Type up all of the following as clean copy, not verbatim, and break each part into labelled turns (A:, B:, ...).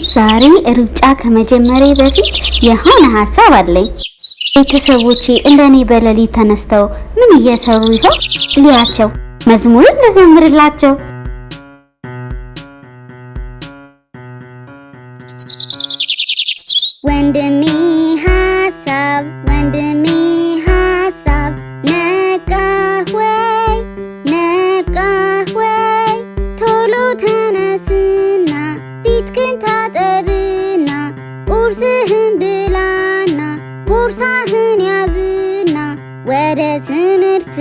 A: ዛሬ ሩጫ ከመጀመሬ በፊት የሆነ ሐሳብ አለኝ። ቤተሰቦቼ እንደኔ በሌሊት ተነስተው ምን እየሰሩ ይሆን? ልያቸው፣ መዝሙር ልዘምርላቸው። ወንድሜ ሐሳብ ነቃህ ወይ ቶሎ ተነስና ፊትህን ታጠብና ቁርስህን ብላና ቦርሳህን ያዝና ወደ ትምህርት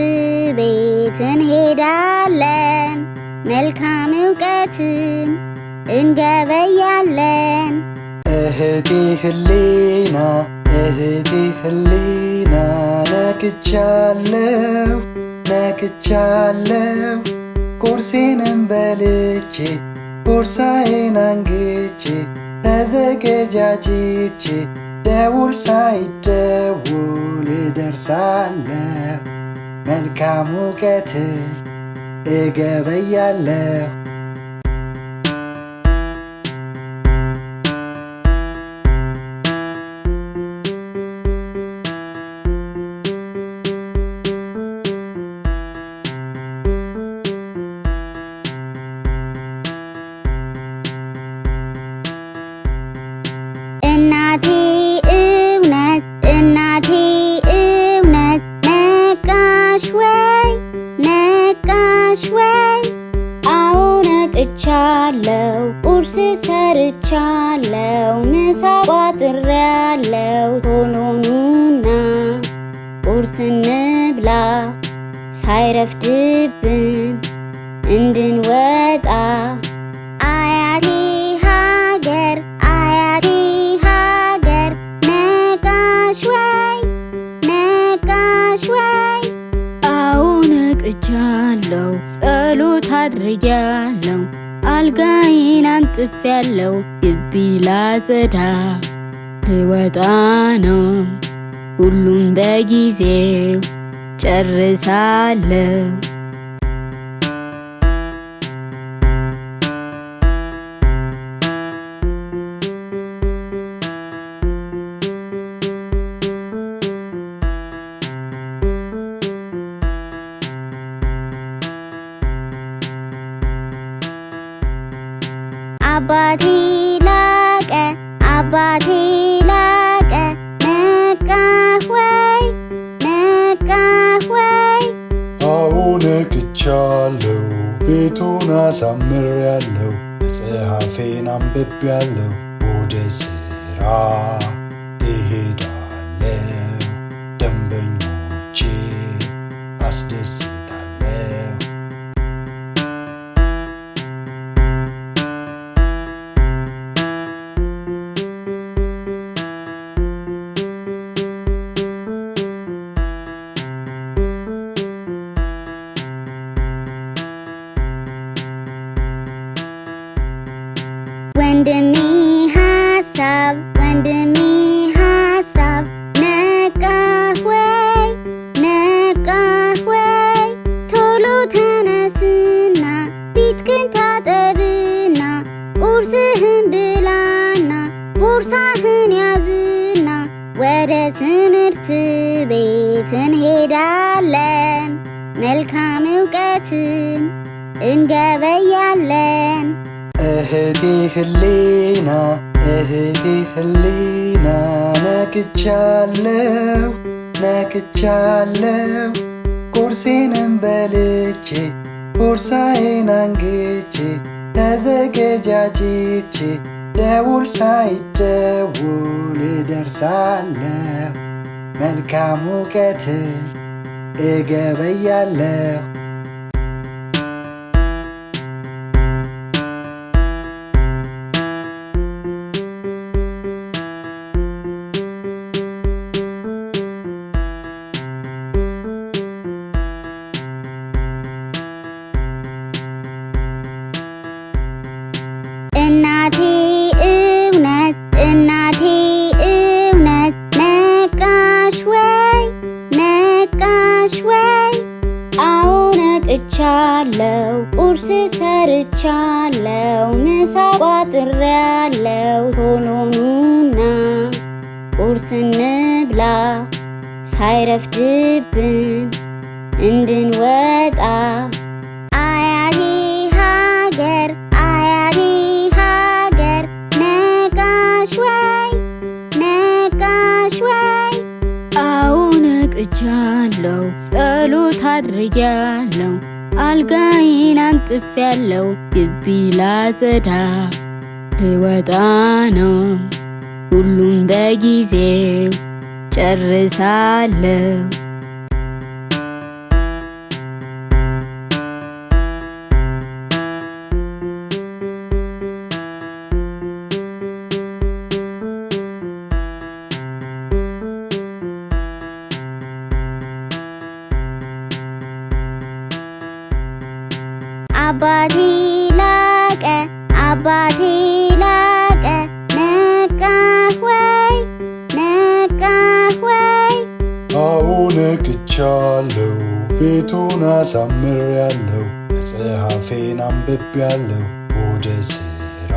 A: ቤት እንሄዳለን። መልካም ዕውቀትን እንገበያለን።
B: እህቴ ህሊና ነቅቻለሁ ቁርሴንም በልቼ ቦርሳዬን አንግቼ ተዘገጃጅቼ ደውል ሳይደውል እደርሳለሁ። መልካም ዕውቀትን እገበያለሁ።
A: እናቴ እውነት ነቃሽ ወይ? አዎ ነቅቻለሁ። ቁርስ ሰርቻለሁ፣ ምሳ ቋጥሬያለሁ። ቶሎ ኑና ቁርስ እንብላ ሳይረፍድብን እንድንወጣ። አያቴ ሀገር ነቃሽ ወይ?
C: አዎ ነቅቻለሁ። ጸሎት አድርጌያለሁ። አልጋዬን አንጥፌያለሁ። ግቢ ላጸዳ ልወጣ ነው። ሁሉም በጊዜው ጨርሳለሁ።
A: አባቴ ላቀ ነቃህ ወይ?
B: አዎ ነቅቻለሁ። ቤቱን አሳምሬያለሁ። መጽሐፌን አንብቤያለሁ። ወደ ስራ እሄዳለሁ። ደንበኞቼን አስደስታለሁ።
A: ወንድሜ ሐሳብ ነቃህ ወይ? ቶሎ ተነስና ፊትህን ታጠብና ቁርስህን ብላና ቦርሳህን ያዝና ወደ ትምህርት ቤት እንሄዳለን። መልካም ዕውቀትን እንገበያለን።
B: እህቴ ህሊና ነቅቻለሁ ቁርሴንም በልቼ ቦርሳዬን አንግቼ ተዘገጃጅቼ ደውል ሳይደውል እደርሳለሁ። መልካም ዕውቀትን እገበያለሁ።
A: እናቴ እውነት ነቃሽ ወይ? አዎ
C: ነቅቻለሁ ቁርስ ሰርቻለሁ ምሳ ቋጥሬያለሁ ቶሎ ኑና ቁርስ እንብላ ሳይረፍድብን እንድንወጣ አያቴ ሀገር ነቃሽ ወይ አዎ ነቅቻለሁ ጸሎት አድርጌያለሁ አልጋዬን አንጥፌያለሁ ግቢ ላጸዳ ልወጣ ነው ሁሉም በጊዜው ጨርሳለሁ አባቴ ላቀ ነቃህ ወይ
B: አዎ ነቅቻለሁ ቤቱን አሳምሬያለሁ መጽሐፌን አንብቤያለሁ ወደ ስራ